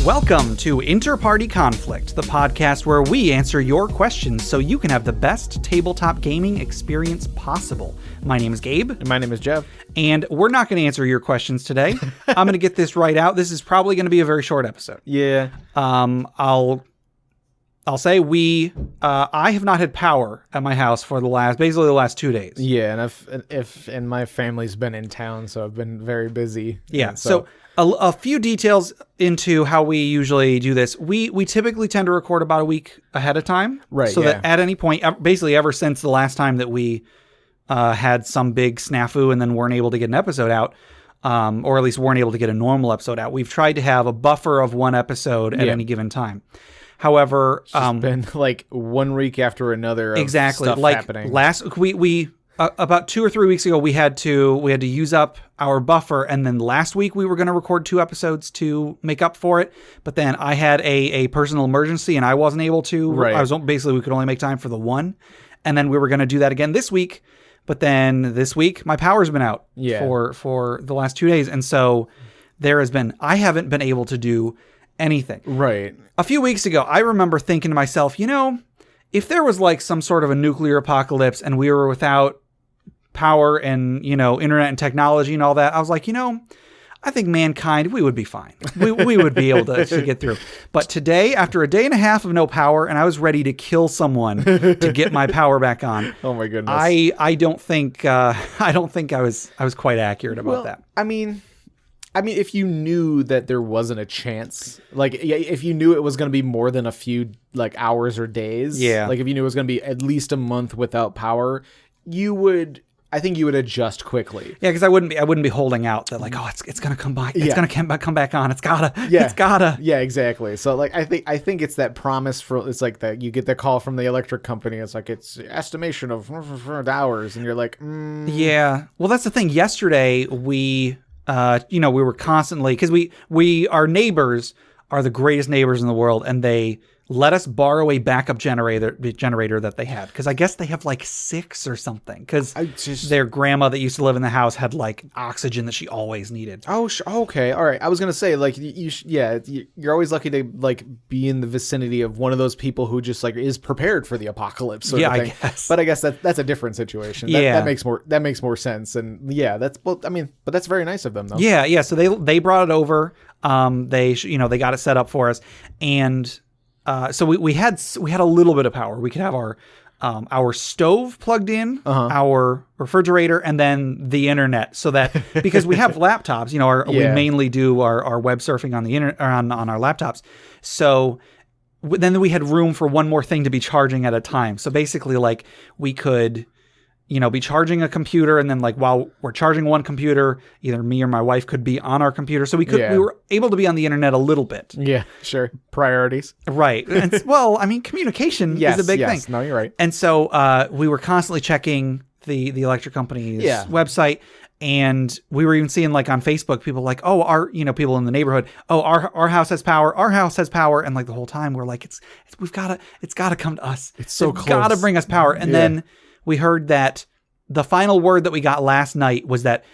Welcome to InterPartyConflict, the podcast where we answer your questions so you can have the best tabletop gaming experience possible. My name is Gabe. And my name is Jeff. And we're not going to answer your questions today. I'm going to get this right out. This is probably going to be a very short episode. Yeah. I'll say I have not had power at my house for basically the last 2 days. Yeah, and my family's been in town, so I've been very busy. Yeah. So a few details into how we usually do this. We typically tend to record about a week ahead of time. Right. So that at any point, basically ever since the last time that we had some big snafu and then weren't able to get an episode out, or at least weren't able to get a normal episode out, we've tried to have a buffer of one episode at any given time. However, it's been like 1 week after another. Of stuff like happening. we about 2 or 3 weeks ago we had to use up our buffer, and then last week we were going to record 2 episodes to make up for it, but then I had a personal emergency and I wasn't able to. Right. We could only make time for the one, and then we were going to do that again this week, but then this week my power's been out for the last 2 days, and so I haven't been able to do anything. Right. A few weeks ago, I remember thinking to myself, if there was like some sort of a nuclear apocalypse and we were without power and, internet and technology and all that, I was like, I think mankind, we would be fine. We would be able to get through. But today, after a day and a half of no power, and I was ready to kill someone to get my power back on. Oh my goodness. I don't think I was quite accurate about that. I mean, if you knew that there wasn't a chance, if you knew it was going to be more than a few hours or days, like if you knew it was going to be at least a month without power, I think you would adjust quickly. Yeah, because I wouldn't be holding out that it's gonna come back. It's gonna come back on. It's gotta. Yeah, exactly. So I think it's that promise it's like that you get the call from the electric company. It's like it's estimation of hours, and you're like, Yeah. Well, that's the thing. Yesterday we were constantly, because our neighbors are the greatest neighbors in the world, and they let us borrow a backup generator that they had, because I guess they have 6 or something, because their grandma that used to live in the house had oxygen that she always needed. Oh, okay, all right. I was gonna say you're always lucky to be in the vicinity of one of those people who just is prepared for the apocalypse. Sort of thing. I guess. But I guess that's a different situation. That makes more sense. And but that's very nice of them though. Yeah. So they brought it over. They got it set up for us, and so we had a little bit of power. We could have our stove plugged in, our refrigerator, and then the internet. So that, because we have laptops, we mainly do our web surfing on the internet, on our laptops. So then we had room for one more thing to be charging at a time. So basically, we could, be charging a computer, and then while we're charging one computer, either me or my wife could be on our computer. So we were able to be on the internet a little bit. Yeah, sure. Priorities. Right. And, communication is a big thing. No, you're right. And so we were constantly checking the electric company's website, and we were even seeing on Facebook, people people in the neighborhood, our house has power, and the whole time we're it's got to come to us. It's so close. Got to bring us power. And then we heard that the final word that we got last night was that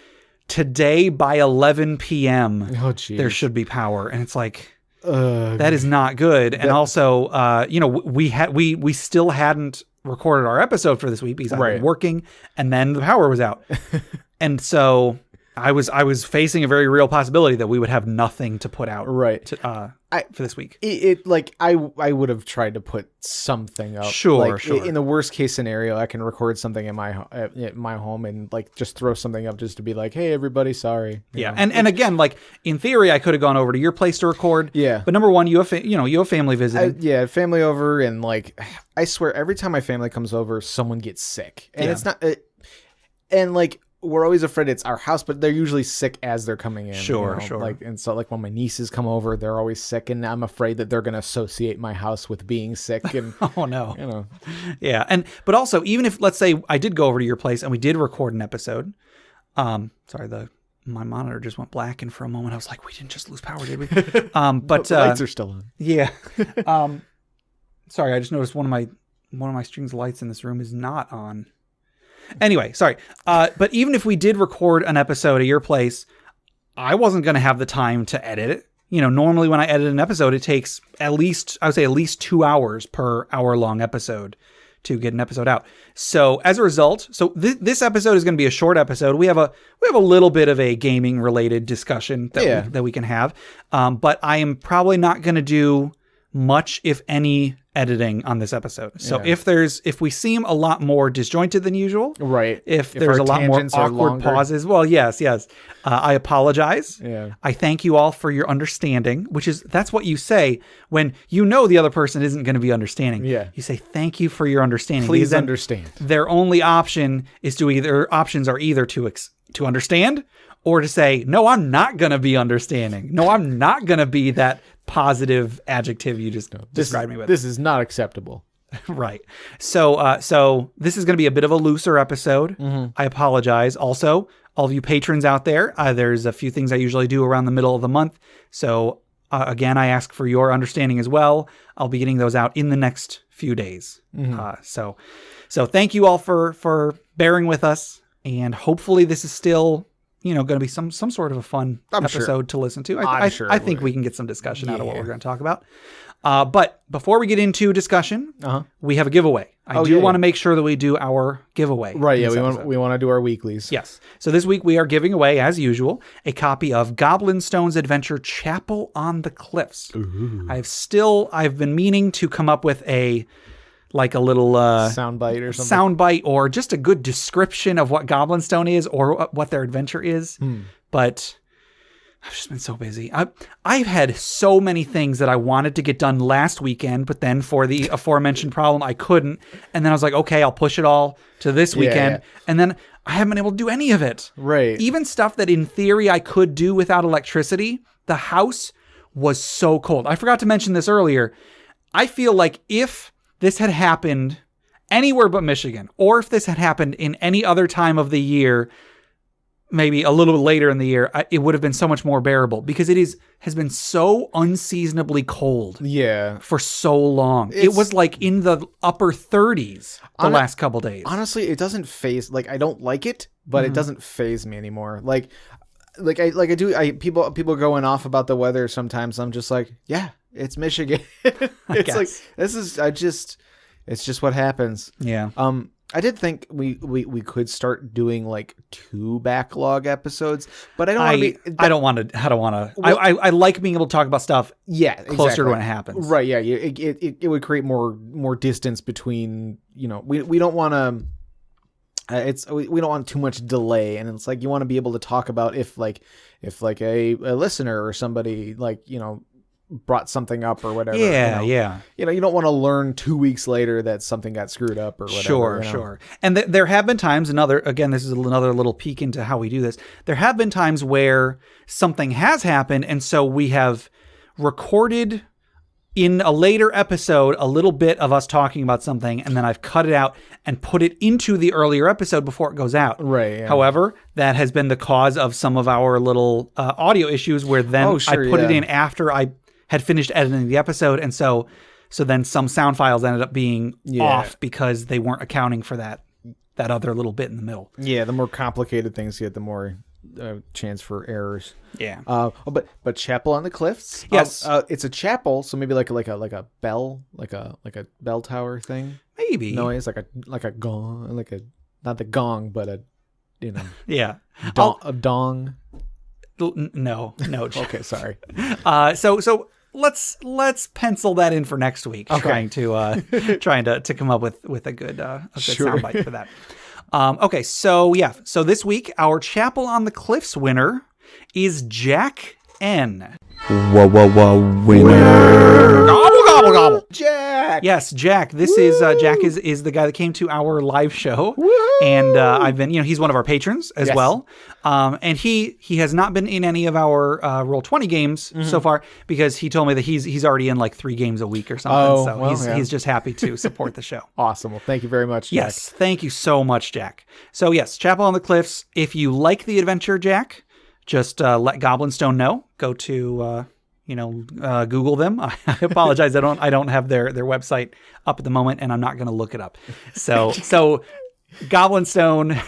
today by 11 p.m. There should be power, and it's that is not good. And also, we still hadn't recorded our episode for this week because I've been working, and then the power was out, and so I was facing a very real possibility that we would have nothing to put out for this week. I would have tried to put something up. Sure. In the worst case scenario, I can record something in my home and just throw something up just to be hey everybody, sorry. Yeah. And again, in theory, I could have gone over to your place to record. Yeah. But number one, you have family visiting. Family over, and I swear every time my family comes over, someone gets sick, and it's not. We're always afraid it's our house, but they're usually sick as they're coming in. Sure. And so when my nieces come over, they're always sick, and I'm afraid that they're going to associate my house with being sick. And oh no. Yeah. But also, even if, let's say I did go over to your place and we did record an episode, sorry, my monitor just went black, and for a moment I was like, we didn't just lose power, did we? But the lights are still on. Yeah. Sorry, I just noticed one of my strings of lights in this room is not on. Anyway, sorry. But even if we did record an episode at your place, I wasn't going to have the time to edit it. normally when I edit an episode, it takes at least 2 hours per hour-long episode to get an episode out. So as a result, this episode is going to be a short episode. We have a little bit of a gaming related discussion that we can have. But I am probably not going to do much, if any, editing on this episode. So if we seem a lot more disjointed than usual, right? If there's a lot more awkward pauses, well, yes. I apologize. Yeah. I thank you all for your understanding, that's what you say when the other person isn't going to be understanding. Yeah. You say, thank you for your understanding. Please understand. Their only options are either to understand or to say, no, I'm not going to be understanding. No, I'm not going to be that positive adjective you just described me with. This is not acceptable. Right. So this is going to be a bit of a looser episode. Mm-hmm. I apologize. Also, all of you patrons out there, there's a few things I usually do around the middle of the month. So again, I ask for your understanding as well. I'll be getting those out in the next few days. Mm-hmm. So thank you all for bearing with us, and hopefully this is still going to be some sort of a fun episode to listen to. I think we can get some discussion out of what we're going to talk about. But before we get into discussion, we have a giveaway. I want to make sure that we do our giveaway. Right. Yeah. We want to do our weeklies. Yes. So this week we are giving away, as usual, a copy of Goblinstone's adventure Chapel on the Cliffs. Ooh. I've been meaning to come up with a little soundbite or something. Soundbite or just a good description of what Goblinstone is or what their adventure is. But I've just been so busy. I've had so many things that I wanted to get done last weekend, but then for the aforementioned problem, I couldn't. And then I was like, okay, I'll push it all to this weekend. Yeah. And then I haven't been able to do any of it. Right. Even stuff that in theory I could do without electricity. The house was so cold. I forgot to mention this earlier. I feel like if this had happened anywhere but Michigan, or if this had happened in any other time of the year, maybe a little bit later in the year, it would have been so much more bearable because it has been so unseasonably cold for so long. It was like in the upper 30s the last couple days. Honestly, it doesn't faze, I don't like it, but it doesn't faze me anymore. People going off about the weather sometimes. I'm just like, yeah, it's Michigan. It's just what happens. Yeah. I did think we could start doing 2 backlog episodes, but I don't want to. I like being able to talk about stuff. Yeah, closer to when it happens. Right. Yeah. It would create more distance between. We don't want to. We don't want too much delay, and it's you want to be able to talk about if a listener or somebody brought something up or whatever. Yeah. You don't want to learn 2 weeks later that something got screwed up or whatever. Sure. And there have been times, this is another little peek into how we do this. There have been times where something has happened, and so we have recorded in a later episode a little bit of us talking about something, and then I've cut it out and put it into the earlier episode before it goes out. Right. Yeah. However, that has been the cause of some of our little audio issues where then I put it in after I had finished editing the episode, and so then some sound files ended up being off because they weren't accounting for that other little bit in the middle. Yeah, the more complicated things get, the more chance for errors. Yeah. But Chapel on the Cliffs. Yes. It's a chapel, so maybe like a bell, like a bell tower thing. Maybe. No, it's like a gong, not the gong, but a yeah, a dong. No. Okay, sorry. So let's pencil that in for next week. Okay. Trying to come up with a good soundbite for that. Okay, so this week our Chapel on the Cliffs winner is Jack N. Whoa, winner. Gobble. Jack. Yes, Jack. This is Jack is the guy that came to our live show. Woo! And I've been, he's one of our patrons as well. And he has not been in any of our Roll20 games so far because he told me that he's already in 3 games a week or something. He's just happy to support the show. Awesome. Well, thank you very much, Jack. Yes, thank you so much, Jack. So yes, Chapel on the Cliffs. If you like the adventure, Jack, just let Goblinstone know. Go to Google them. I apologize. I don't have their website up at the moment, and I'm not going to look it up. So Goblinstone.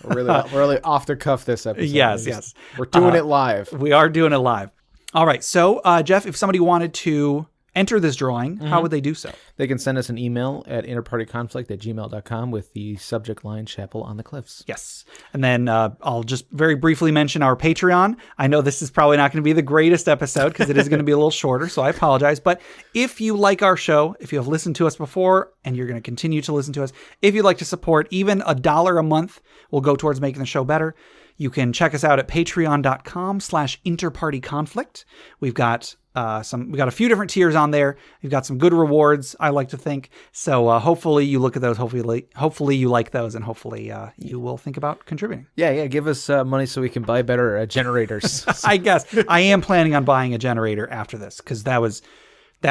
We're really off the cuff this episode. Yes. We're doing it live. We are doing it live. All right. So, Jeff, if somebody wanted to enter this drawing, how would they do so? They can send us an email at interpartyconflict@gmail.com with the subject line Chapel on the Cliffs. Yes. And then I'll just very briefly mention our Patreon. I know this is probably not going to be the greatest episode because it is going to be a little shorter, so I apologize. But if you like our show, if you have listened to us before and you're going to continue to listen to us, if you'd like to support, even $1 a month will go towards making the show better. You can check us out at patreon.com/interpartyconflict. We've got we got a few different tiers on there. We've got some good rewards, I like to think. So hopefully you look at those. Hopefully you like those, and hopefully you will think about contributing. Yeah. Give us money so we can buy better generators. I guess I am planning on buying a generator after this because that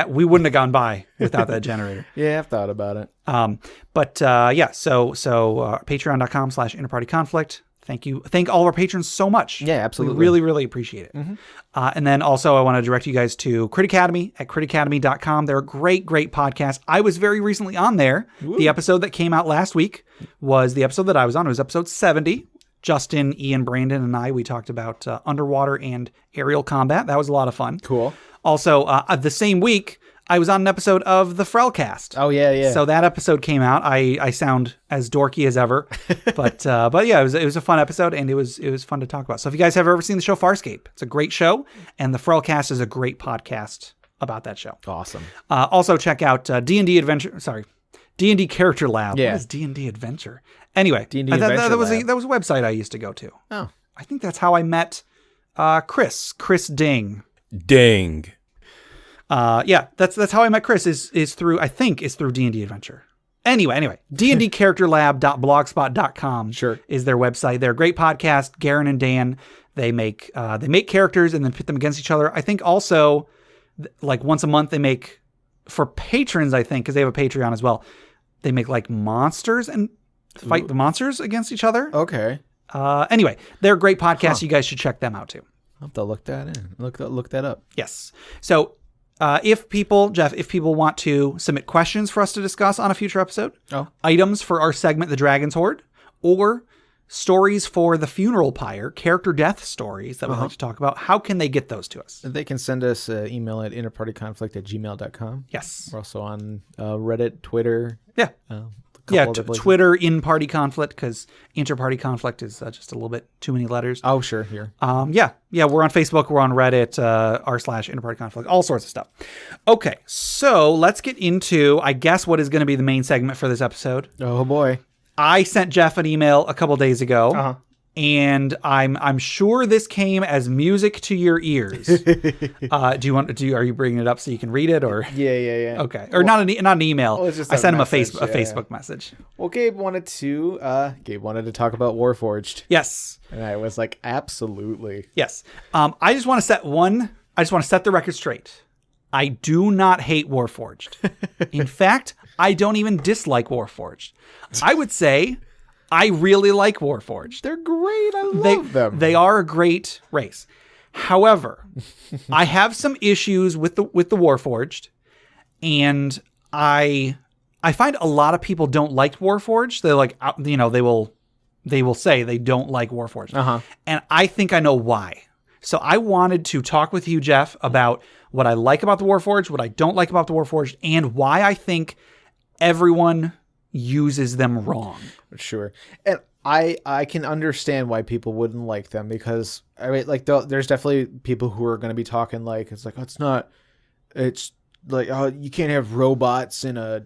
we wouldn't have gone by without that generator. Yeah, I've thought about it. So patreon.com/interpartyconflict. Thank you. Thank all of our patrons so much. Yeah, absolutely. We really, really appreciate it. Mm-hmm. And then also I want to direct you guys to Crit Academy at critacademy.com. They're a great, great podcast. I was very recently on there. Ooh. The episode that came out last week was the episode that I was on. It was episode 70. Justin, Ian, Brandon, and we talked about underwater and aerial combat. That was a lot of fun. Cool. Also, the same week, I was on an episode of the Frelcast. Oh, yeah. So that episode came out. I sound as dorky as ever, but yeah, it was a fun episode, and it was fun to talk about. So if you guys have ever seen the show Farscape, it's a great show, and the Frelcast is a great podcast about that show. Awesome. Also check out D&D Adventure. Sorry, D&D Character Lab. Yeah. What is D&D Adventure? Anyway, D&D Adventure that was Lab. That was a website I used to go to. Oh, I think that's how I met Chris Ding. Ding. Yeah, that's how I met Chris is through D&D Adventure. Anyway, dndcharacterlab.blogspot.com sure. is their website. They're a great podcast. Garen and Dan, they make characters and then pit them against each other. I think also like once a month they make, for patrons, I think, because they have a Patreon as well, they make like monsters and fight the monsters against each other. Okay. Anyway, they're a great podcast. Huh. You guys should check them out too. I'll have to look that in. Look that up. Yes. So if people want to submit questions for us to discuss on a future episode, items for our segment, The Dragon's Hoard, or stories for the funeral pyre, character death stories that we'd like to talk about, how can they get those to us? They can send us an email at interpartyconflict@gmail.com. Yes. We're also on Reddit, Twitter. Yeah. Twitter in Party Conflict, because InterPartyConflict is just a little bit too many letters. Oh, sure. Here. Yeah, we're on Facebook. We're on Reddit, r/InterPartyConflict, all sorts of stuff. Okay, so let's get into, I guess, what is going to be the main segment for this episode. Oh, boy. I sent Jeff an email a couple days ago, and I'm sure this came as music to your ears. Are you bringing it up so you can read it, or? Yeah. Okay, or not an email. Well, just I sent him a message, Facebook message. Well, Gabe wanted to talk about Warforged. Yes, and I was like, absolutely. Yes. I just want to set the record straight. I do not hate Warforged. In fact, I don't even dislike Warforged. I would say I really like Warforged. They're great. I love them. They are a great race. However, I have some issues with the Warforged, and I find a lot of people don't like Warforged. They're like, they will say they don't like Warforged, and I think I know why. So I wanted to talk with you, Jeff, about what I like about the Warforged, what I don't like about the Warforged, and why I think everyone uses them wrong. Sure. And I can understand why people wouldn't like them, because I mean, like, there's definitely people who are going to be talking like, it's like, it's like, oh, you can't have robots in a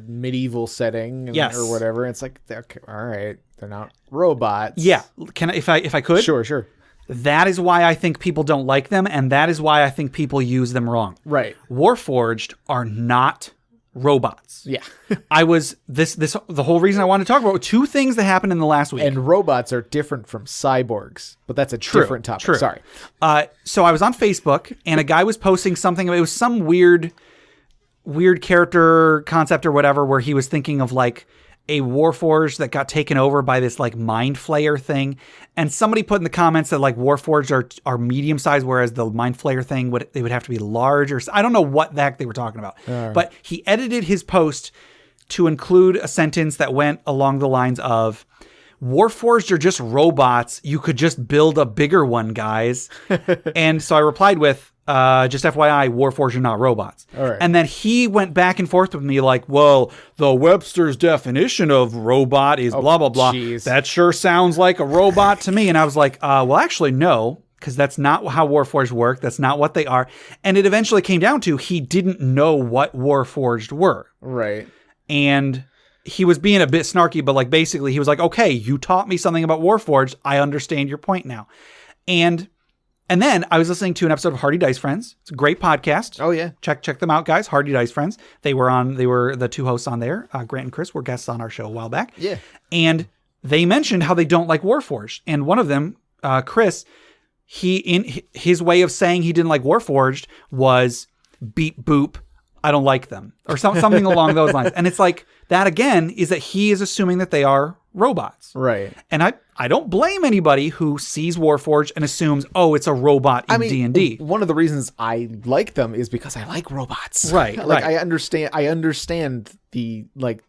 medieval setting, or whatever. It's like, okay, all right, they're not robots. Yeah. Can I, if I could? Sure. That is why I think people don't like them, and that is why I think people use them wrong. Right. Warforged are not robots. Yeah. The whole reason I wanted to talk about two things that happened in the last week. And robots are different from cyborgs, but that's a different topic. True. Sorry. So I was on Facebook, and a guy was posting something. It was some weird character concept or whatever, where he was thinking of like a Warforged that got taken over by this like mind flayer thing. And somebody put in the comments that like Warforged are medium sized, whereas the mind flayer thing would have to be large, or I don't know what the heck they were talking about. But he edited his post to include a sentence that went along the lines of, Warforged are just robots. You could just build a bigger one, guys. And so I replied with, just FYI, Warforged are not robots. All right. And then he went back and forth with me like, well, the Webster's definition of robot is blah, blah, blah. Geez. That sure sounds like a robot to me. And I was like, well, actually, no, because that's not how Warforged work. That's not what they are. And it eventually came down to he didn't know what Warforged were. Right. And he was being a bit snarky, but like basically he was like, okay, you taught me something about Warforged. I understand your point now. And then I was listening to an episode of Hardy Dice Friends. It's a great podcast. Oh yeah. Check them out, guys. Hardy Dice Friends. They were the two hosts on there. Grant and Chris were guests on our show a while back. Yeah. And they mentioned how they don't like Warforged. And one of them, Chris, his way of saying he didn't like Warforged was beep boop, I don't like them. Or something along those lines. And it's like, that again is that he is assuming that they are robots. Right. And I don't blame anybody who sees Warforged and assumes, oh, it's a robot in D&D. One of the reasons I like them is because I like robots. Right. Like right. I understand the like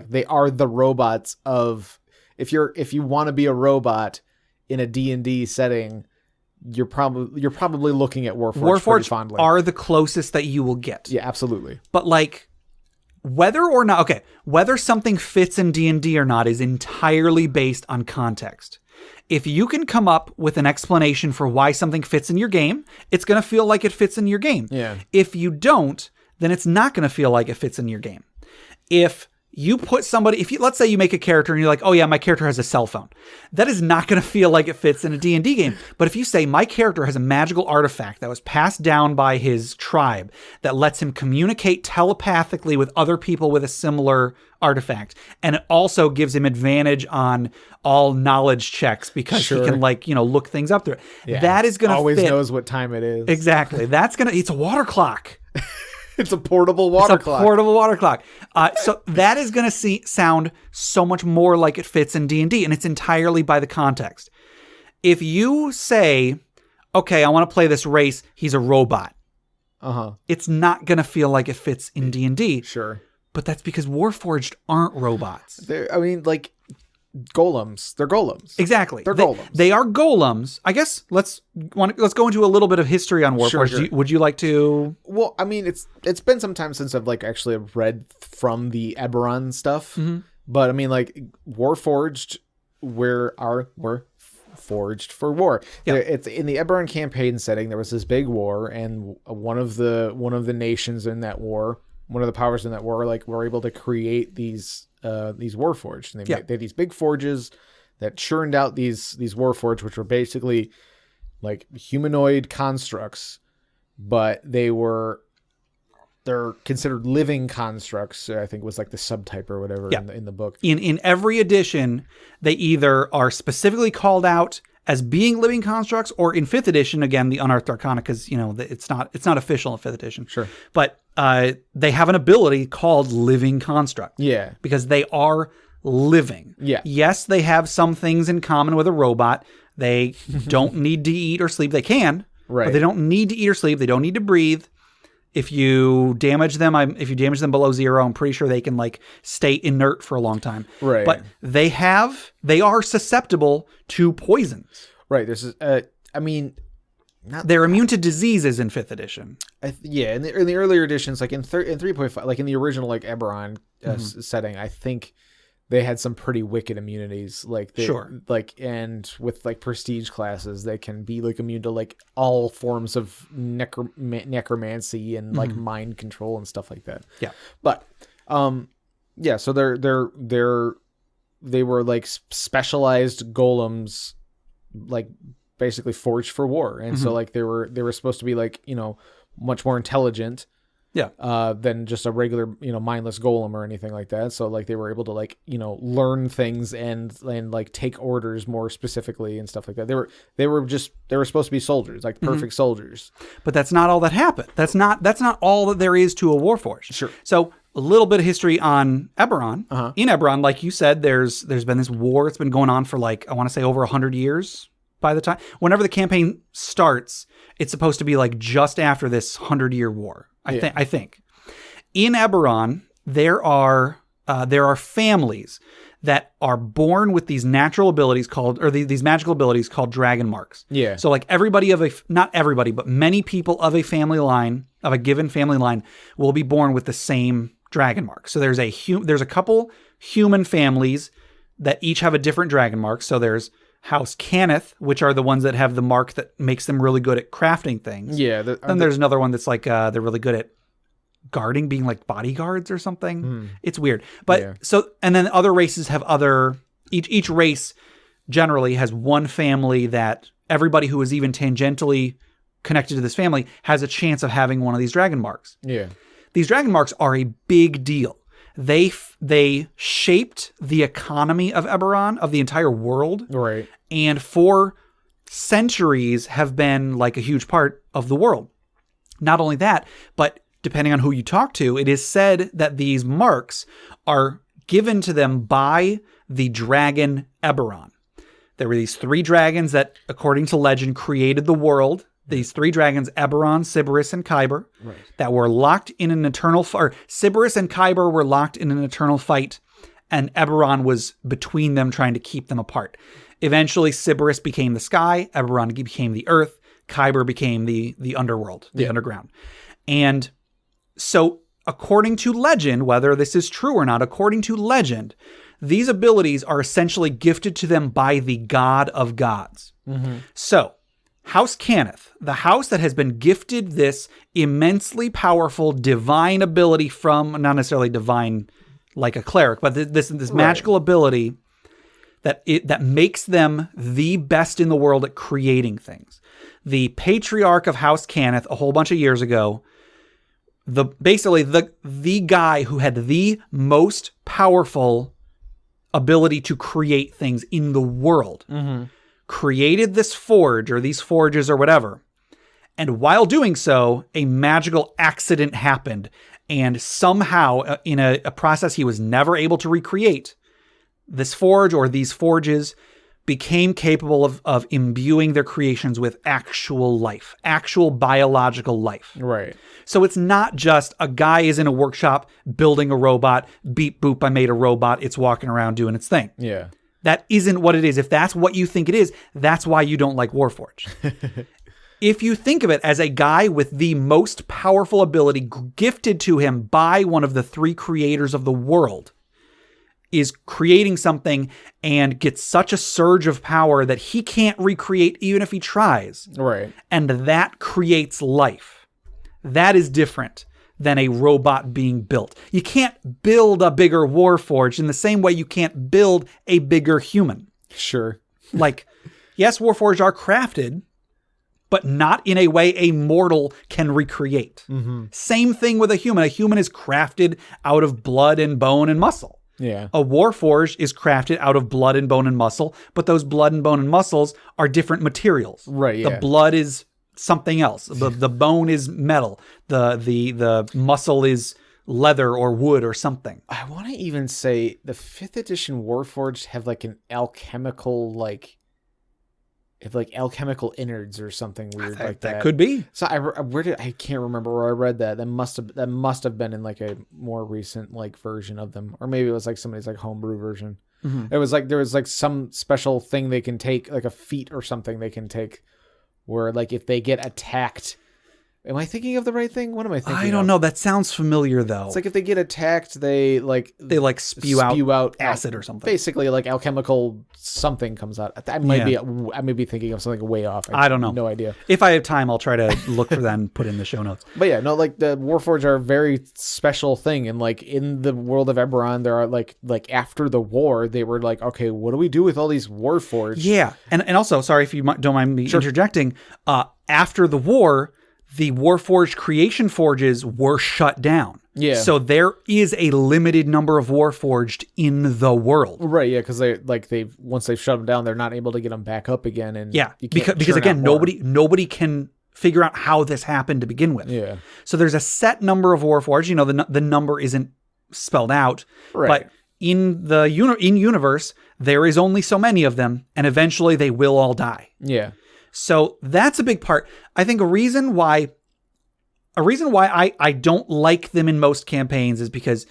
they are the robots of if you want to be a robot in a D&D setting, you're probably looking at Warforged pretty fondly. Are the closest that you will get. Yeah, absolutely. But like whether something fits in D&D or not is entirely based on context. If you can come up with an explanation for why something fits in your game, it's going to feel like it fits in your game. Yeah. If you don't, then it's not going to feel like it fits in your game. If you put somebody, let's say you make a character and you're like, oh yeah, my character has a cell phone. That is not going to feel like it fits in a D&D game. But if you say my character has a magical artifact that was passed down by his tribe that lets him communicate telepathically with other people with a similar artifact, and it also gives him advantage on all knowledge checks because he can look things up through it. Yeah. That is going to always knows what time it is. Exactly. It's a water clock. It's a portable water clock. Portable water clock. So that is going to sound so much more like it fits in D&D, and it's entirely by the context. If you say, okay, I want to play this race, he's a robot. It's not going to feel like it fits in D&D. Sure. But that's because Warforged aren't robots. Golems. They're golems. Exactly. They're golems. They are golems. I guess let's go into a little bit of history on Warforged. Sure. Would you like to? Well, I mean, it's been some time since I've actually read from the Eberron stuff. Mm-hmm. But I mean, Warforged were forged for war. Yeah. It's in the Eberron campaign setting. There was this big war, and one of the nations in that war, one of the powers in that war, were able to create these Warforged. And they had these big forges that churned out these Warforged, which were basically humanoid constructs, but they're considered living constructs. I think was the subtype or whatever in the book. In every edition, they either are specifically called out as being living constructs, or in 5th edition, again, the Unearthed Arcana, because it's not official in 5th edition. Sure. But they have an ability called living construct. Yeah. Because they are living. Yeah. Yes, they have some things in common with a robot. They don't need to eat or sleep. They can. Right. But they don't need to eat or sleep. They don't need to breathe. If you damage them below 0, I'm pretty sure they can stay inert for a long time. Right. But they are susceptible to poisons. Right. They're immune to diseases in 5th edition. In the earlier editions, in 3.5, in the original Eberron setting, I think they had some pretty wicked immunities. Sure. And with prestige classes, they can be immune to all forms of necromancy and mind control and stuff like that. Yeah. But so they were specialized golems, basically forged for war. And so they were supposed to be much more intelligent than just a regular mindless golem or anything like that. So they were able to learn things and take orders more specifically and stuff like that. They were supposed to be soldiers, perfect soldiers. But that's not all that happened. That's not all that there is to a Warforged. Sure. So a little bit of history on Eberron. In Eberron, like you said, there's been this war. It's been going on for I want to say over 100 years. By the time, whenever the campaign starts, it's supposed to be just after this 100-year war. I think. In Eberron, there are there are families that are born with these natural abilities these magical abilities called dragon marks. Yeah. So like not everybody, but many people of a family line, of a given family line, will be born with the same dragon mark. So there's a couple human families that each have a different dragon mark. So there's House Cannith, which are the ones that have the mark that makes them really good at crafting things. Yeah. Then there's another one that's like they're really good at guarding, being like bodyguards or something. It's weird. But and then other races have each race generally has one family that everybody who is even tangentially connected to this family has a chance of having one of these dragon marks. Yeah. These dragon marks are a big deal. They shaped the economy of Eberron, of the entire world. Right. And for centuries have been like a huge part of the world. Not only that, but depending on who you talk to, it is said that these marks are given to them by the dragon Eberron. There were these 3 dragons that, according to legend, created the world. These 3 dragons, Eberron, Sybaris, and Kyber, that were locked in an eternal fight. Sybaris and Kyber were locked in an eternal fight, and Eberron was between them trying to keep them apart. Eventually, Sybaris became the sky, Eberron became the earth, Kyber became the underworld, the underground. And so, according to legend, whether this is true or not, according to legend, these abilities are essentially gifted to them by the god of gods. So, House Cannith, the house that has been gifted this immensely powerful divine ability from, not necessarily divine like a cleric, but this magical ability that makes them the best in the world at creating things. The patriarch of House Cannith a whole bunch of years ago, the guy who had the most powerful ability to create things in the world, created this forge or these forges or whatever. And while doing so, a magical accident happened. And somehow, in a process he was never able to recreate, this forge or these forges became capable of imbuing their creations with actual life, actual biological life. Right. So it's not just a guy is in a workshop building a robot, beep, boop, I made a robot, it's walking around doing its thing. Yeah. That isn't what it is. If that's what you think it is, that's why you don't like Warforged. If you think of it as a guy with the most powerful ability gifted to him by one of the 3 creators of the world, is creating something and gets such a surge of power that he can't recreate even if he tries. Right. And that creates life. That is different than a robot being built. You can't build a bigger Warforged in the same way you can't build a bigger human. Sure. Like, yes, Warforged are crafted, but not in a way a mortal can recreate. Same thing with a human. A human is crafted out of blood and bone and muscle. Yeah. A Warforged is crafted out of blood and bone and muscle, but those blood and bone and muscles are different materials. Right, yeah. The blood is something else. The bone is metal. The muscle is leather or wood or something. I want to even say the 5th edition Warforged have like an alchemical alchemical innards or something weird like that. That could be. So I can't remember where I read that. That must have been in like a more recent like version of them, or maybe it was like somebody's like homebrew version. It was like there was like some special thing they can take, like a feat or something they can take, where like if they get attacked. Am I thinking of the right thing? What am I thinking I don't know. That sounds familiar, though. It's like if they get attacked, they spew out acid or something. Basically, like alchemical something comes out. I may be thinking of something way off. I don't know. No idea. If I have time, I'll try to look for that and put in the show notes. But yeah, no, like the Warforged are a very special thing, and like in the world of Eberron, there are like after the war, they were like, okay, what do we do with all these Warforged? Yeah, and also, sorry if you don't mind me interjecting. After the war, the Warforged creation forges were shut down. Yeah. So there is a limited number of Warforged in the world. Right. Yeah. Because once they've shut them down, they're not able to get them back up again. And yeah, because again, nobody can figure out how this happened to begin with. Yeah. So there's a set number of Warforged. You know, the number isn't spelled out, right. But in the universe, there is only so many of them, and eventually they will all die. Yeah. So that's a big part. I think a reason why I don't like them in most campaigns is because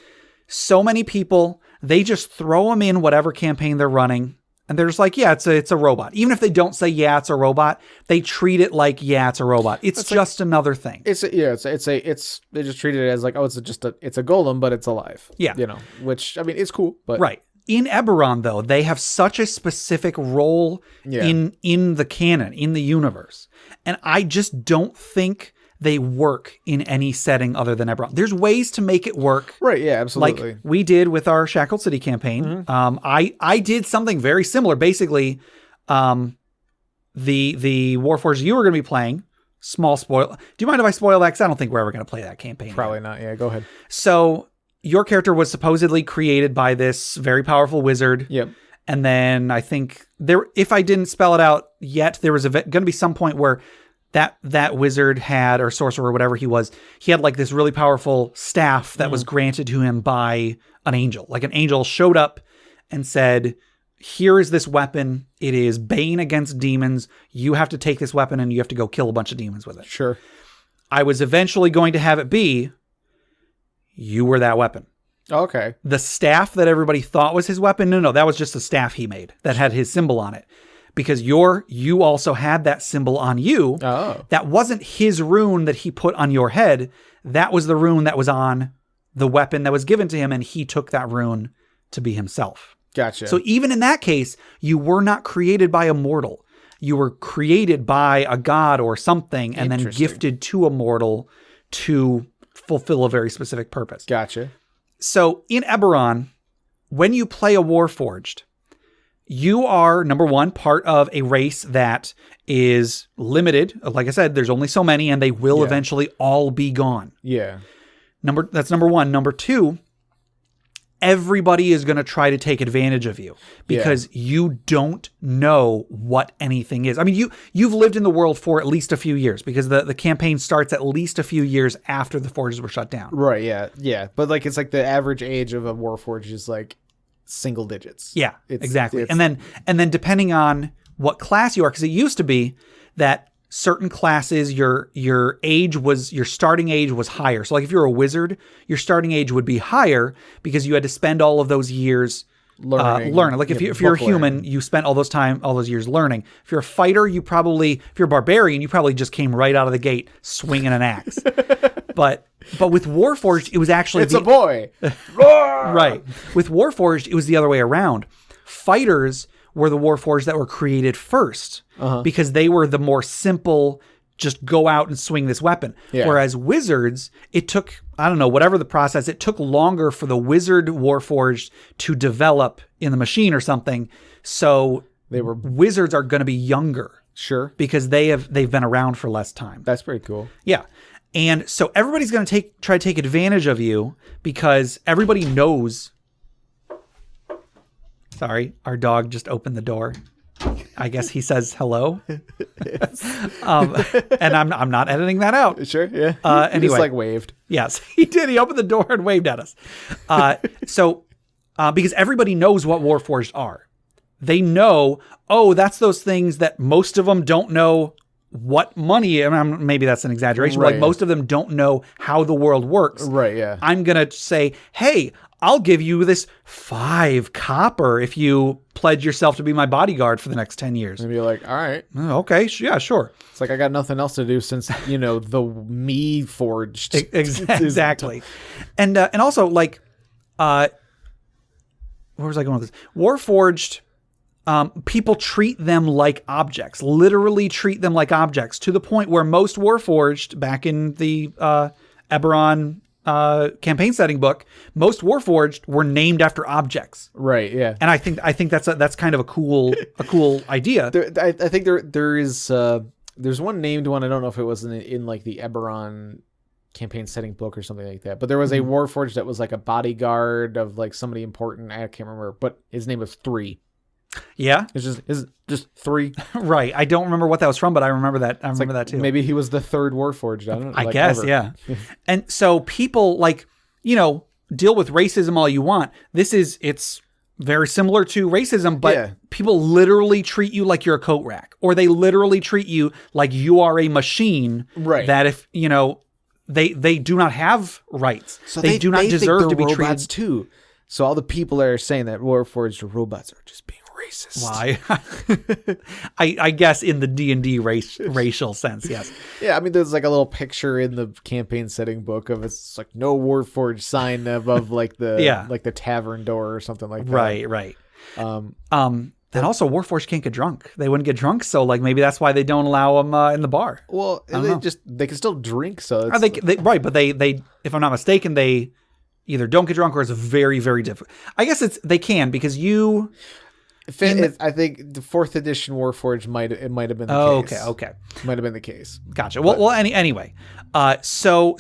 so many people, they just throw them in whatever campaign they're running. And they're just like, yeah, it's a robot. Even if they don't say, yeah, it's a robot, they treat it like, yeah, it's a robot. It's just another thing. They just treat it as like, oh, it's a golem, but it's alive. Yeah. Which, I mean, it's cool, but. Right. In Eberron, though, they have such a specific role in the canon, in the universe. And I just don't think they work in any setting other than Eberron. There's ways to make it work. Right, yeah, absolutely. Like we did with our Shackled City campaign. Mm-hmm. I did something very similar. Basically, the Warforged you were going to be playing, small spoil. Do you mind if I spoil that? Because I don't think we're ever going to play that campaign. Probably not. Yeah, go ahead. So your character was supposedly created by this very powerful wizard. Yep. And then I think if I didn't spell it out yet, there was going to be some point where that wizard had, or sorcerer or whatever he had like this really powerful staff that was granted to him by an angel. Like an angel showed up and said, here is this weapon. It is Bane against demons. You have to take this weapon and you have to go kill a bunch of demons with it. Sure. I was eventually going to have it be, you were that weapon. Okay. The staff that everybody thought was his weapon. No, that was just a staff he made that had his symbol on it. Because you also had that symbol on you. Oh. That wasn't his rune that he put on your head. That was the rune that was on the weapon that was given to him, and he took that rune to be himself. Gotcha. So even in that case, you were not created by a mortal. You were created by a god or something, and then gifted to a mortal to fulfill a very specific purpose. Gotcha. So in Eberron, when you play a Warforged, you are, number one, part of a race that is limited. Like I said, there's only so many, and they will eventually all be gone. Yeah. That's number one. Number two, everybody is going to try to take advantage of you because you don't know what anything is. I mean, you've lived in the world for at least a few years because the campaign starts at least a few years after the forges were shut down. Right, yeah. Yeah. But like it's like the average age of a Warforged is like single digits. Yeah, exactly. And then depending on what class you are, because it used to be that certain classes, your starting age was higher. So like if you're a wizard, your starting age would be higher because you had to spend all of those years learning. Like if you're a human, you spent all those years learning. If you're a fighter, if you're a barbarian, you probably just came right out of the gate swinging an axe. But with Warforged, it was actually... It's a boy! Right. With Warforged, it was the other way around. Fighters were the Warforged that were created first because they were the more simple, just go out and swing this weapon. Yeah. Whereas wizards, it took, I don't know, whatever the process, it took longer for the wizard Warforged to develop in the machine or something. So wizards are going to be younger. Sure. Because they've been around for less time. That's pretty cool. Yeah. And so everybody's going to try to take advantage of you because everybody knows. Sorry, our dog just opened the door. I guess he says hello. And I'm not editing that out. Sure, yeah. Anyway, he just like waved. Yes, he did. He opened the door and waved at us. Because everybody knows what Warforged are. They know, that's those things that most of them don't know what money, I mean, maybe that's an exaggeration, but like most of them don't know how the world works. Right, yeah. I'm going to say, hey, I'll give you this 5 copper if you pledge yourself to be my bodyguard for the next 10 years. And be like, all right. Okay, yeah, sure. It's like I got nothing else to do since, the me forged. Exactly. And also, like, where was I going with this? Warforged... people treat them like objects, literally treat them like objects, to the point where most Warforged, back in the Eberron campaign setting book, most Warforged were named after objects. Right. Yeah. And I think that's kind of a cool idea. I think there's one named one. I don't know if it was in like the Eberron campaign setting book or something like that, but there was a Warforged that was like a bodyguard of like somebody important. I can't remember, but his name was 3. Yeah, it's just 3. Right. I don't remember what that was from, but I remember that. I remember that too. Maybe he was the 3rd Warforged. I don't know. I guess, ever. Yeah. And so people deal with racism all you want. It's very similar to racism, but people literally treat you like you're a coat rack, or they literally treat you like you are a machine. Right. That if they do not have rights. So they do not deserve to be robots treated too. So all the people that are saying that Warforged robots are just being racist. Why? I guess in the D&D racial sense, yes. Yeah, I mean, there's like a little picture in the campaign setting book of it's like no Warforged sign above like the tavern door or something like that. Right. And also, Warforged can't get drunk. They wouldn't get drunk, so like maybe that's why they don't allow them in the bar. Well, they can still drink. So but they if I'm not mistaken, they either don't get drunk or it's very, very difficult. I guess they can because you. I think the 4th edition Warforged might have been the case. Okay. Might have been the case. Gotcha. Anyway, so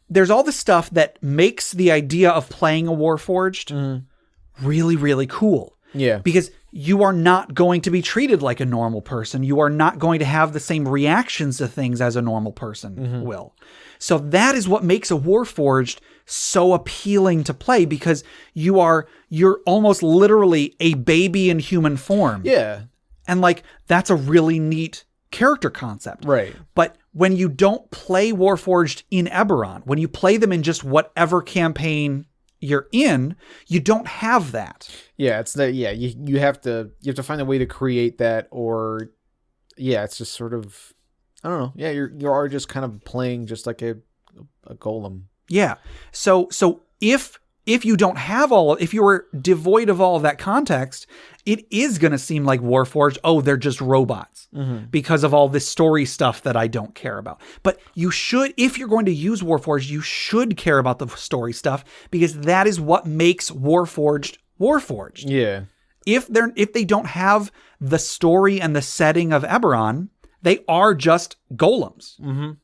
there's all the stuff that makes the idea of playing a Warforged really, really cool. Yeah. Because you are not going to be treated like a normal person. You are not going to have the same reactions to things as a normal person will. So that is what makes a Warforged so appealing to play, because you're almost literally a baby in human form. Yeah. And like, that's a really neat character concept. Right. But when you don't play Warforged in Eberron, when you play them in just whatever campaign you're in, you don't have that. Yeah, it's that. Yeah, you have to find a way to create that, or it's just sort of, I don't know. Yeah, you are just kind of playing just like a golem. Yeah. So if you don't have if you were devoid of all of that context, it is going to seem like Warforged, they're just robots because of all this story stuff that I don't care about. But you should, if you're going to use Warforged, you should care about the story stuff, because that is what makes Warforged. Yeah. If they don't have the story and the setting of Eberron, they are just golems.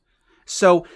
So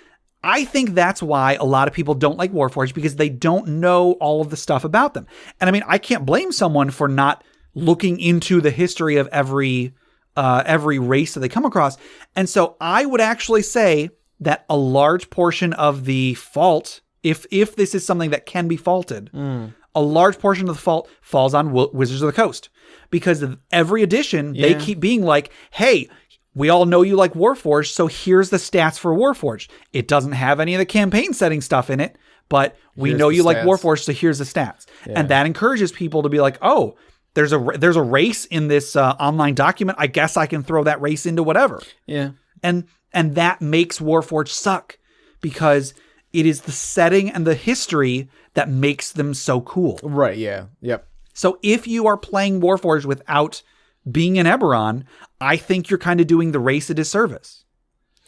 I think that's why a lot of people don't like Warforged, because they don't know all of the stuff about them. And I mean, I can't blame someone for not looking into the history of every race that they come across. And so I would actually say that a large portion of the fault, if this is something that can be faulted, a large portion of the fault falls on Wizards of the Coast, because of every edition, they keep being like, hey, we all know you like Warforged, so here's the stats for Warforged. It doesn't have any of the campaign setting stuff in it, but we know you like Warforged, so here's the stats. Yeah. And that encourages people to be like, oh, there's a race in this online document. I guess I can throw that race into whatever. Yeah. And that makes Warforged suck, because it is the setting and the history that makes them so cool. Right, yeah. Yep. So if you are playing Warforged without being in Eberron, I think you're kind of doing the race a disservice.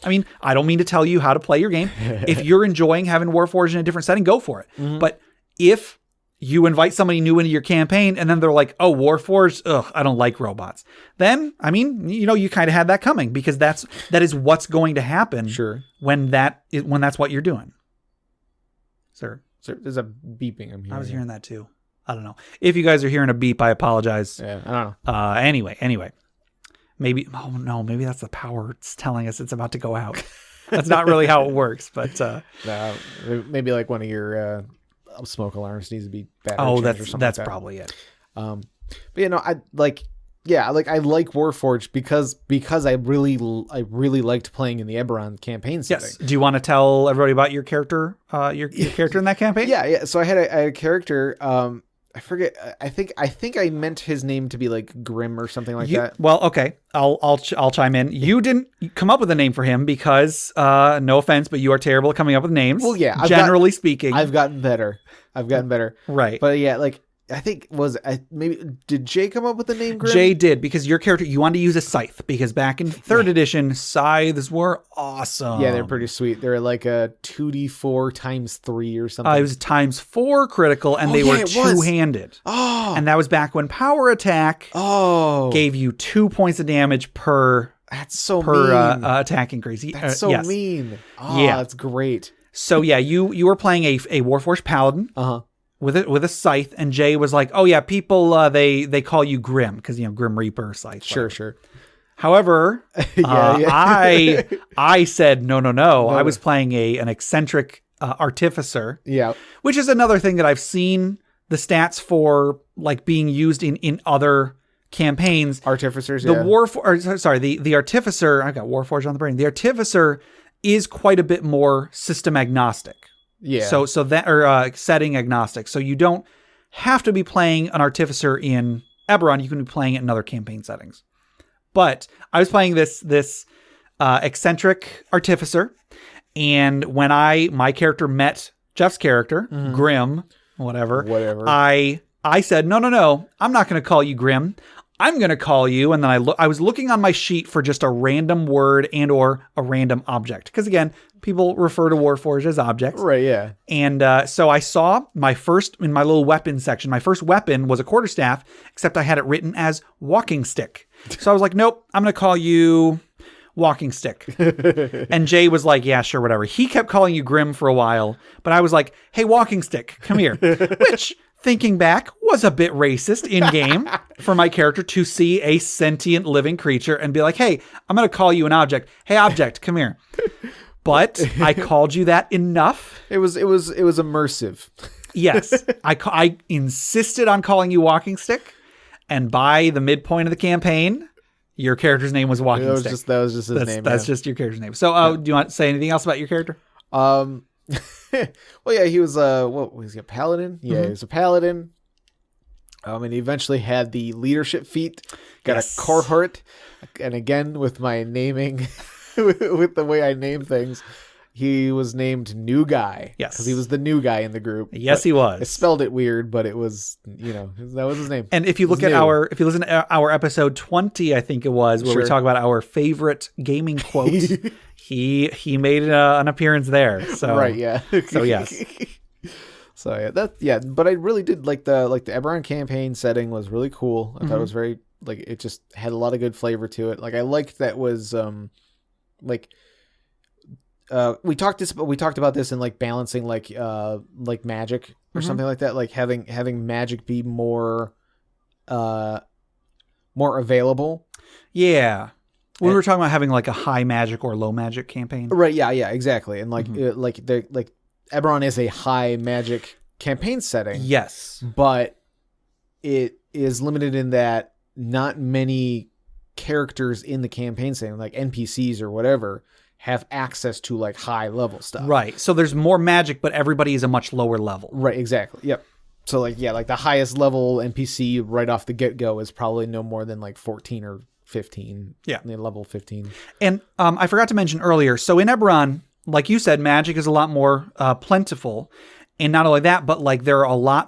I mean, I don't mean to tell you how to play your game. If you're enjoying having Warforged in a different setting, go for it. But if you invite somebody new into your campaign and then they're like, oh, Warforged, I don't like robots, then, I mean, you kind of had that coming, because that is what's going to happen. Sure. When that's what you're doing. Sir, there's a beeping I'm hearing. I was hearing that too. I don't know. If you guys are hearing a beep, I apologize. Yeah, I don't know. Anyway. Maybe that's the power. It's telling us it's about to go out. That's not really how it works, but maybe like one of your smoke alarms needs to be battery changed or something. That's like that. probably it. But I like Warforged because I really liked playing in the Eberron campaign setting. Yes. Do you want to tell everybody about your character? Your character in that campaign? Yeah. So I had a character. I forget. I think I meant his name to be like Grim or something like that. Well, okay. I'll chime in. You didn't come up with a name for him because, no offense, but you are terrible at coming up with names. Well, yeah. Generally speaking, I've gotten better. Right. But yeah, like I think did Jay come up with the name Grim? Jay did, because your character, you wanted to use a scythe, because back in 3rd edition, scythes were awesome. Yeah, they're pretty sweet. They're like a 2d4 times 3 or something. It was times 4 critical, and they were two-handed. Oh. And that was back when power attack gave you 2 points of damage per attack increase. That's so mean. Oh, yeah. That's great. So yeah, you were playing a Warforged paladin. With a scythe, and Jay was like, "Oh yeah, people they call you Grim, because Grim Reaper scythe." Sure. However, I said no. I was playing an eccentric artificer. Yeah, which is another thing that I've seen the stats for, like being used in other campaigns. Artificers. The artificer. I got Warforged on the brain. The artificer is quite a bit more system agnostic. Yeah. So that, or setting agnostic. So you don't have to be playing an artificer in Eberron. You can be playing it in other campaign settings. But I was playing this eccentric artificer, and when my character met Jeff's character, Grim, whatever, I said, no, I'm not going to call you Grim. I'm going to call you, and then I was looking on my sheet for just a random word and or a random object. Because again, people refer to Warforged as objects. Right, yeah. And so I saw in my little weapon section, my first weapon was a quarterstaff, except I had it written as walking stick. So I was like, nope, I'm going to call you walking stick. And Jay was like, yeah, sure, whatever. He kept calling you Grim for a while, but I was like, hey, walking stick, come here. Which, thinking back, was a bit racist in game for my character to see a sentient living creature and be like, hey, I'm going to call you an object. Hey, object, come here. But I called you that enough. It was immersive. Yes. I insisted on calling you walking stick. And by the midpoint of the campaign, your character's name was Walking Stick. That was just his name. That's just your character's name. So do you want to say anything else about your character? Well, yeah, he was what was he, a paladin? Yeah, he was a paladin. And he eventually had the leadership feat, got a cohort, and again with my naming, with the way I name things, he was named New Guy. Yes, because he was the new guy in the group. Yes, he was. I spelled it weird, but it was, that was his name. And if you listen to our episode 20, I think it was, where we talk about our favorite gaming quote. He made an appearance there. So right, yeah. So yes. So yeah, but I really did like the Eberron campaign setting was really cool. I thought it was very it just had a lot of good flavor to it. Like I liked that was we talked about this in like balancing like magic or something like that, like having magic be more available. Yeah. When we were talking about having like a high magic or low magic campaign. Right, yeah, exactly. And like Eberron is a high magic campaign setting. Yes. But it is limited in that not many characters in the campaign setting, like NPCs or whatever, have access to like high level stuff. Right. So there's more magic, but everybody is a much lower level. Right, exactly. Yep. So like the highest level NPC right off the get-go is probably no more than like 14 or 15. Yeah. Level 15. And I forgot to mention earlier, so in Eberron, like you said, magic is a lot more plentiful. And not only that, but like there's a lot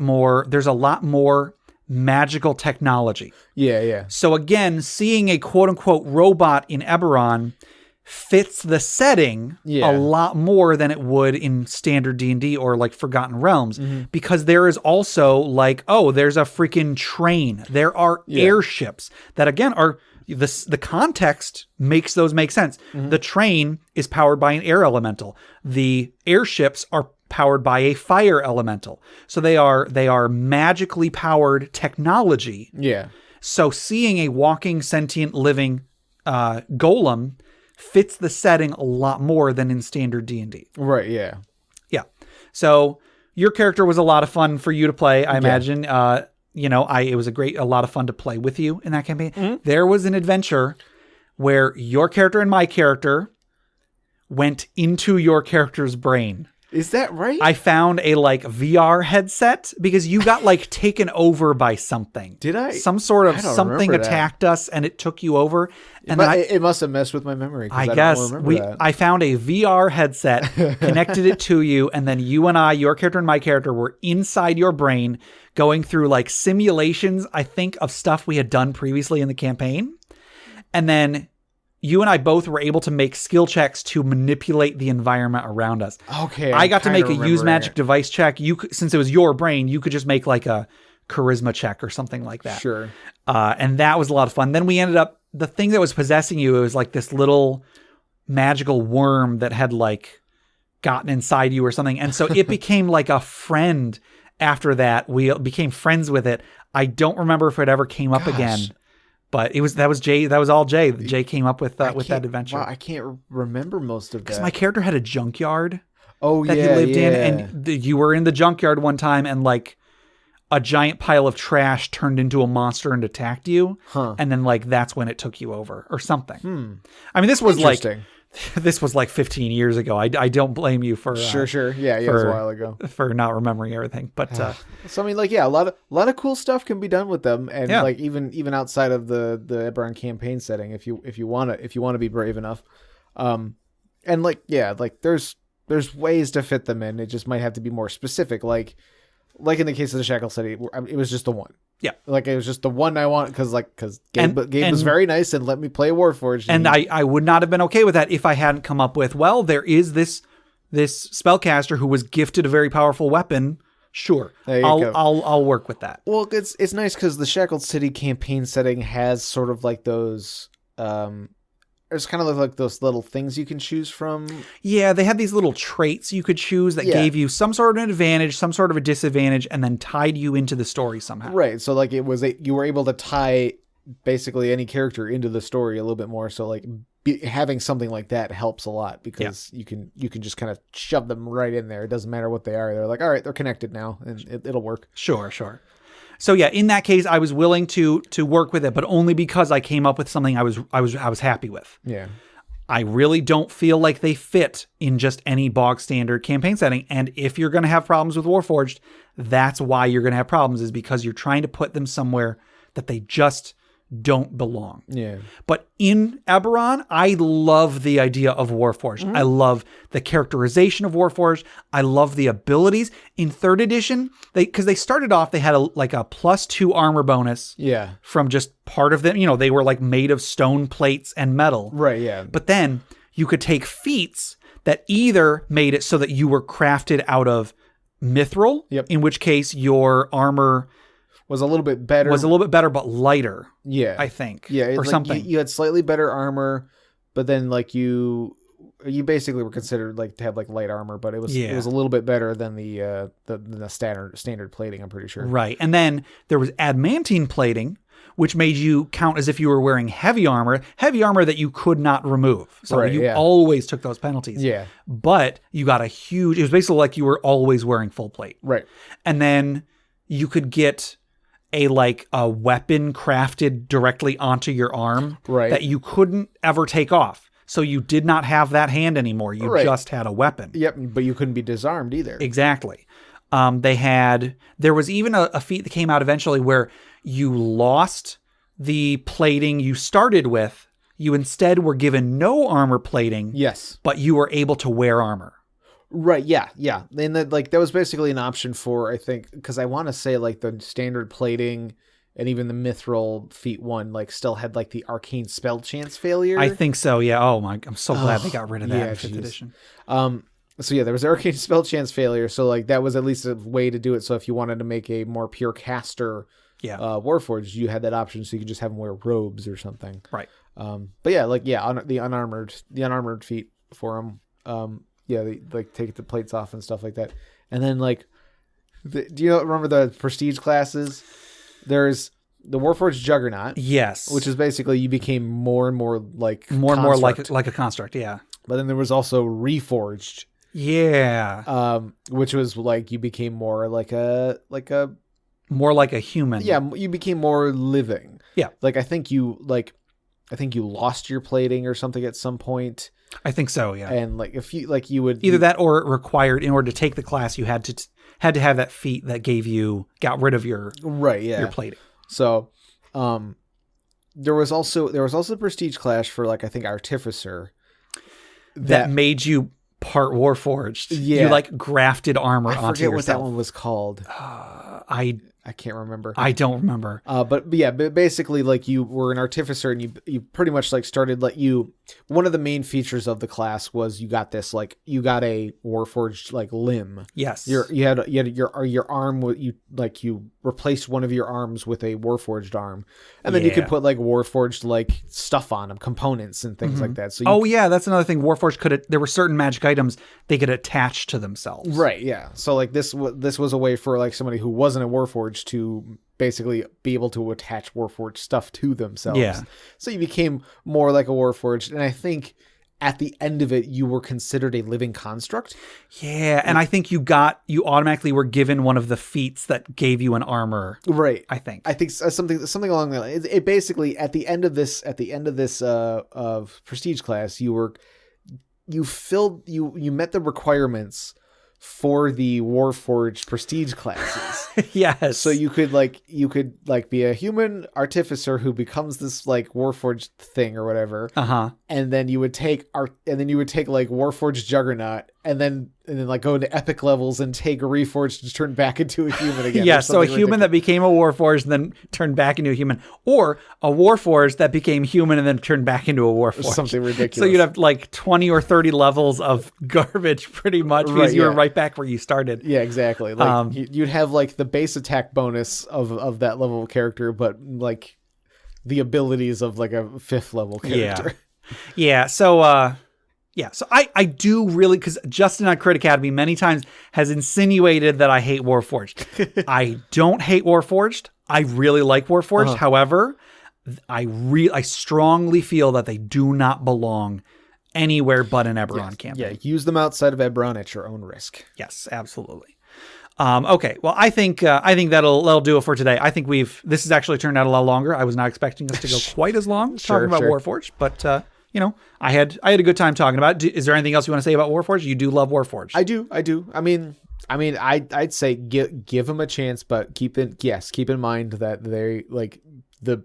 more magical technology. Yeah, yeah. So again, seeing a quote unquote robot in Eberron fits the setting a lot more than it would in standard D&D or like Forgotten Realms, because there is also like, there's a freaking train. There are airships that again are the context makes those make sense. The train is powered by an air elemental. The airships are powered by a fire elemental. So they are magically powered technology. Yeah. So seeing a walking sentient living golem fits the setting a lot more than in standard D&D. Right, yeah. Yeah. So your character was a lot of fun for you to play, I imagine. It was a lot of fun to play with you in that campaign. There was an adventure where your character and my character went into your character's brain. Is that right? I found a like VR headset because you got like taken over by something. Did I? Some sort of something attacked us and it took you over. And it must have messed with my memory. I guess I found a VR headset, connected it to you, and then you and your character and my character were inside your brain going through like simulations, I think, of stuff we had done previously in the campaign. And then you and I both were able to make skill checks to manipulate the environment around us. Okay. I got to make a use magic device check. Since it was your brain, you could just make like a charisma check or something like that. Sure. And that was a lot of fun. Then we ended up, the thing that was possessing you, it was like this little magical worm that had like gotten inside you or something. And so it became like a friend after that. We became friends with it. I don't remember if it ever came up again. But that was Jay. That was all Jay. Jay came up with that adventure. Wow, I can't remember most of that. Because my character had a junkyard. That he lived in, and you were in the junkyard one time, and like a giant pile of trash turned into a monster and attacked you, and then like that's when it took you over or something. I mean, this was like this was like 15 years ago. I don't blame you for sure. Yeah, it was a while ago for not remembering everything. But so I mean, like, yeah, a lot of cool stuff can be done with them, and like even outside of the Eberron campaign setting, if you want to be brave enough, and like like there's ways to fit them in. It just might have to be more specific, like in the case of the Shackle City, it was just the one. Yeah, like it was just the one I want because Gabe was very nice and let me play Warforged. And I would not have been okay with that if I hadn't come up with, well, there is this spellcaster who was gifted a very powerful weapon. Sure, I'll work with that. Well, it's nice because the Shackled City campaign setting has sort of like those. There's kind of like those little things you can choose from. Yeah, they had these little traits you could choose that gave you some sort of an advantage, some sort of a disadvantage, and then tied you into the story somehow. Right. So like you were able to tie basically any character into the story a little bit more. So like having something like that helps a lot because you can just kind of shove them right in there. It doesn't matter what they are. They're like, all right, they're connected now, and it'll work. Sure. So yeah, in that case, I was willing to work with it, but only because I came up with something I was happy with. Yeah. I really don't feel like they fit in just any bog standard campaign setting. And if you're going to have problems with Warforged, that's why you're going to have problems, is because you're trying to put them somewhere that they just don't belong. Yeah. But in Eberron, I love the idea of Warforged. Mm-hmm. I love the characterization of Warforged. I love the abilities. In 3rd edition, because they started off, they had a +2 armor bonus. Yeah. From just part of them. They were like made of stone plates and metal. Right, yeah. But then you could take feats that either made it so that you were crafted out of mithril, in which case your armor was a little bit better. But lighter. Yeah. I think. Yeah. Or something. You had slightly better armor, but then like you basically were considered like to have like light armor, but it was a little bit better than the standard plating, I'm pretty sure. Right. And then there was adamantine plating, which made you count as if you were wearing heavy armor that you could not remove. So you always took those penalties. Yeah. But you got it was basically like you were always wearing full plate. Right. And then you could get a weapon crafted directly onto your arm that you couldn't ever take off. So you did not have that hand anymore. You just had a weapon. Yep, but you couldn't be disarmed either. Exactly. There was even a feat that came out eventually where you lost the plating you started with. You instead were given no armor plating. Yes. But you were able to wear armor. Right, yeah. And that was basically an option for, I think, because I want to say like the standard plating and even the mithril feat one still had like the arcane spell chance failure. I think so, yeah. Oh my, I'm so glad they got rid of that in 5th edition. So yeah, there was arcane spell chance failure, so like that was at least a way to do it. So if you wanted to make a more pure caster Warforged, you had that option, so you could just have them wear robes or something. Right. But yeah, the unarmored feat for them. They take the plates off and stuff like that. And then do you remember the prestige classes? There's the Warforged Juggernaut. Yes. Which is basically you became more and more like more and more like a construct. Yeah. But then there was also Reforged. Yeah. Which was like you became more like a more like a human. Yeah, you became more living. Yeah. I think you lost your plating or something at some point. I think so, yeah. And if you would either that or it required, in order to take the class, you had to have that feat that got rid of your your plating. So, there was also the prestige class for I think Artificer that made you part Warforged. Yeah, you grafted armor onto yourself. I forget what that one was called. I can't remember. I don't remember. But basically you were an artificer and you pretty much started one of the main features of the class was you got this you got a Warforged limb. Yes. You had your arm you replaced one of your arms with a Warforged arm. And then you could put Warforged stuff on them, components and things like that. So that's another thing. Warforged there were certain magic items they could attach to themselves. Right, yeah. So this was a way for somebody who wasn't a Warforged to basically be able to attach Warforged stuff to themselves. Yeah. So you became more like a Warforged, and I think at the end of it, you were considered a living construct. Yeah, and I think you automatically were given one of the feats that gave you an armor. Right. I think something along that line. It basically at the end of this of prestige class, you met the requirements for the Warforged prestige classes. Yes. So you could be a human artificer who becomes this like Warforged thing or whatever. And then you would take like Warforged Juggernaut and then like go into epic levels and take a Reforged to turn back into a human again. Yeah, so a human that became a Warforged and then turned back into a human, or a Warforged that became human and then turned back into a Warforged. Something ridiculous. So you'd have like 20 or 30 levels of garbage pretty much because you were right back where you started. Yeah, exactly. Like you'd have like the base attack bonus of that level of character, but like the abilities of like a 5th level character. Yeah. So so I do really, because Justin on Crit Academy many times has insinuated that I hate Warforged. I don't hate Warforged. I really like Warforged. However, I strongly feel that they do not belong anywhere but in Eberron campaign. Yeah, use them outside of Eberron at your own risk. Yes, absolutely. Okay, well, I think that'll do it for today. I think this has actually turned out a lot longer. I was not expecting us to go quite as long talking about Warforged, but I had a good time talking about it. Is there anything else you want to say about Warforged? You do love Warforged. I do. I mean, I'd say give them a chance, but keep in mind that they like the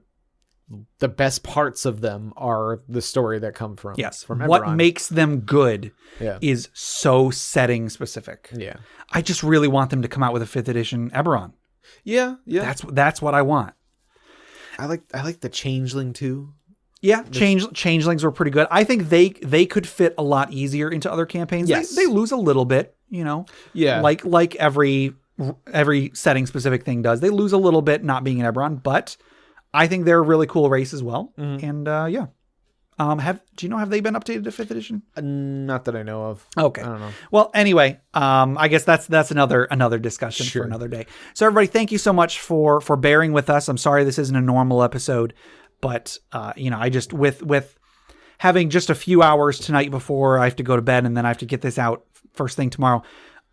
best parts of them are the story that come from Eberron. What makes them good is so setting specific. Yeah. I just really want them to come out with a 5th edition Eberron. Yeah. That's what I want. I like the Changeling too. Yeah, changelings were pretty good. I think they could fit a lot easier into other campaigns. Yes. They lose a little bit, Yeah. Like every setting specific thing does. They lose a little bit not being an Eberron, but I think they're a really cool race as well. And have they been updated to 5th edition? Not that I know of. Okay. I don't know. Well, anyway, I guess that's another discussion for another day. So everybody, thank you so much for bearing with us. I'm sorry this isn't a normal episode, but I just with having just a few hours tonight before I have to go to bed and then I have to get this out first thing tomorrow.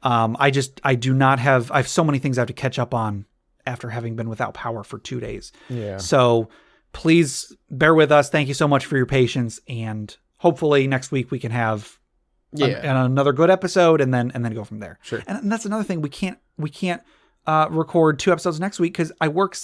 I have so many things I have to catch up on after having been without power for 2 days. Yeah. So please bear with us. Thank you so much for your patience. And hopefully next week we can have another good episode and then go from there. Sure. And that's another thing. We can't record 2 episodes next week because I work.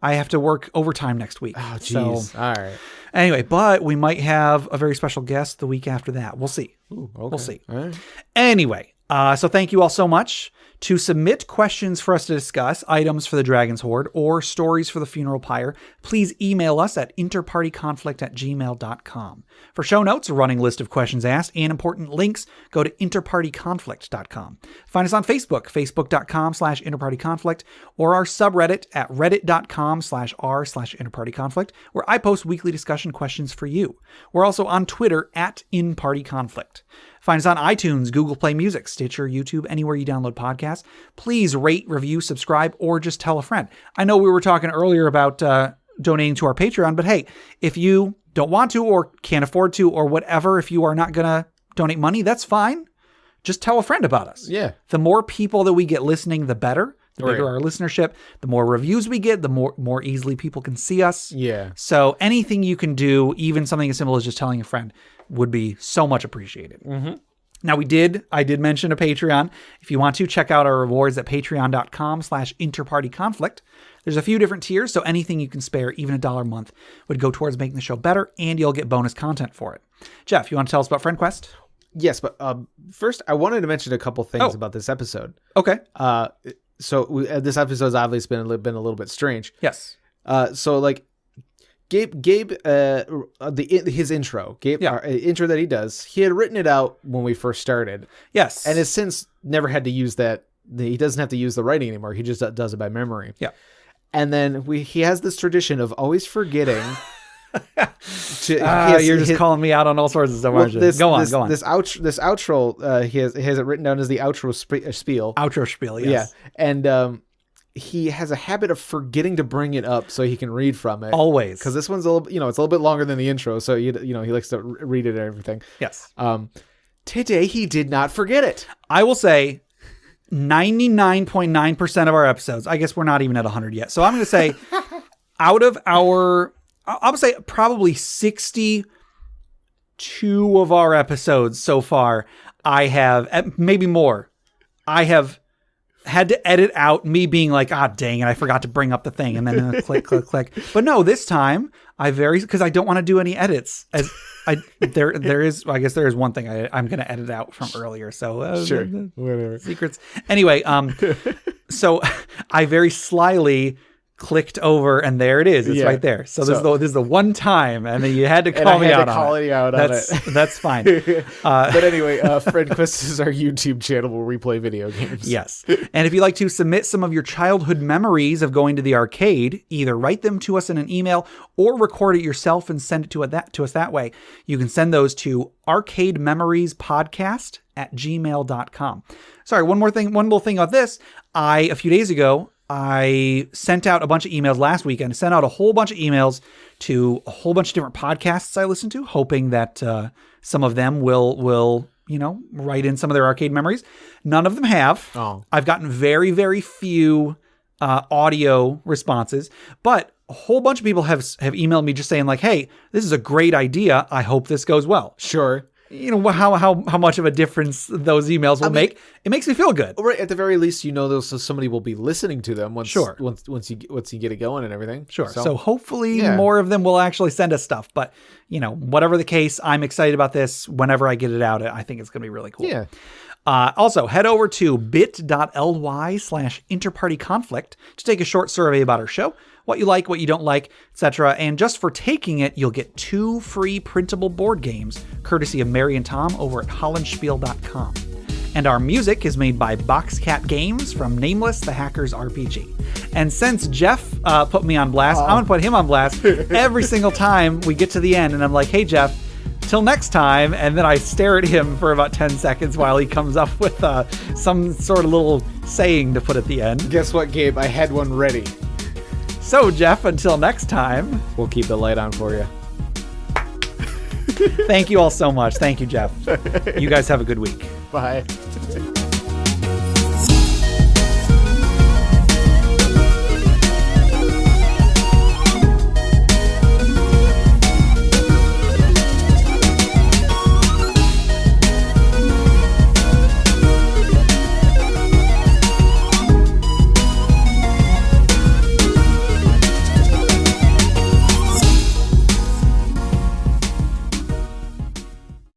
I have to work overtime next week. Oh, geez. So, all right. Anyway, but we might have a very special guest the week after that. We'll see. Ooh, okay. We'll see. All right. Anyway, so thank you all so much. To submit questions for us to discuss, items for the Dragon's Hoard, or stories for the Funeral Pyre, please email us at interpartyconflict@gmail.com. For show notes, a running list of questions asked, and important links, go to interpartyconflict.com. Find us on Facebook, facebook.com/interpartyconflict, or our subreddit at reddit.com/r/interpartyconflict, where I post weekly discussion questions for you. We're also on Twitter at InPartyConflict. Find us on iTunes, Google Play Music, Stitcher, YouTube, anywhere you download podcasts. Please rate, review, subscribe, or just tell a friend. I know we were talking earlier about donating to our Patreon, but hey, if you don't want to or can't afford to or whatever, if you are not going to donate money, that's fine. Just tell a friend about us. Yeah. The more people that we get listening, the better. The bigger our listenership, the more reviews we get, the more easily people can see us. Yeah. So anything you can do, even something as simple as just telling a friend, would be so much appreciated. Mm-hmm. Now I did mention a Patreon. If you want to, check out our rewards at patreon.com/interpartyconflict. There's a few different tiers, so anything you can spare, even $1 a month, would go towards making the show better, and you'll get bonus content for it. Jeff, you want to tell us about FriendQuest? Yes, but first I wanted to mention a couple things about this episode. Okay. This episode's obviously been a little bit strange. Yes. So like Gabe, his intro, intro that he does, he had written it out when we first started. Yes. And has since never had to use that. He doesn't have to use the writing anymore. He just does it by memory. Yeah. And then he has this tradition of always forgetting. You're just calling me out on all sorts of stuff. Go on. This outro, he has it written down as the outro spiel. Outro spiel, yes. Yeah. And he has a habit of forgetting to bring it up so he can read from it. Always. Because this one's a little, it's a little bit longer than the intro, so he likes to read it and everything. Yes. Today he did not forget it. I will say 99.9% of our episodes, I guess we're not even at 100 yet. So I'm going to say out of our, I would say probably 60 2 of our episodes so far, I have, maybe more, I have had to edit out me being like, dang it, I forgot to bring up the thing, and then click. But no, this time because I don't want to do any edits. As there is one thing I'm going to edit out from earlier. So sure, whatever secrets. Anyway, so I very slyly clicked over, and there it is. It's right there. So this is the one time, and then you had to call me out on it. That's fine. But anyway, Fred Quest is our YouTube channel where we play video games. Yes. And if you'd like to submit some of your childhood memories of going to the arcade, either write them to us in an email or record it yourself and send it to us that way. You can send those to arcadememoriespodcast@gmail.com. Sorry, one little thing about this. A few days ago, I sent out a bunch of emails last weekend, sent out a whole bunch of emails to a whole bunch of different podcasts I listen to, hoping that some of them will write in some of their arcade memories. None of them have. Oh. I've gotten very, very few audio responses, but a whole bunch of people have emailed me just saying like, hey, this is a great idea. I hope this goes well. Sure. You know, how much of a difference those emails will make. It makes me feel good. Right. At the very least, somebody will be listening to them once you get it going and everything. Sure. So hopefully more of them will actually send us stuff. But, whatever the case, I'm excited about this. Whenever I get it out, I think it's going to be really cool. Yeah. Also, head over to bit.ly/InterPartyConflict to take a short survey about our show, what you like, what you don't like, etc. And just for taking it, you'll get 2 free printable board games, courtesy of Mary and Tom over at hollandspiel.com. And our music is made by Boxcat Games from Nameless the Hackers RPG. And since Jeff put me on blast, I'm going to put him on blast every single time we get to the end. And I'm like, hey, Jeff, till next time. And then I stare at him for about 10 seconds while he comes up with some sort of little saying to put at the end. Guess what, Gabe? I had one ready. So, Jeff, until next time, we'll keep the light on for you. Thank you all so much. Thank you, Jeff. You guys have a good week. Bye.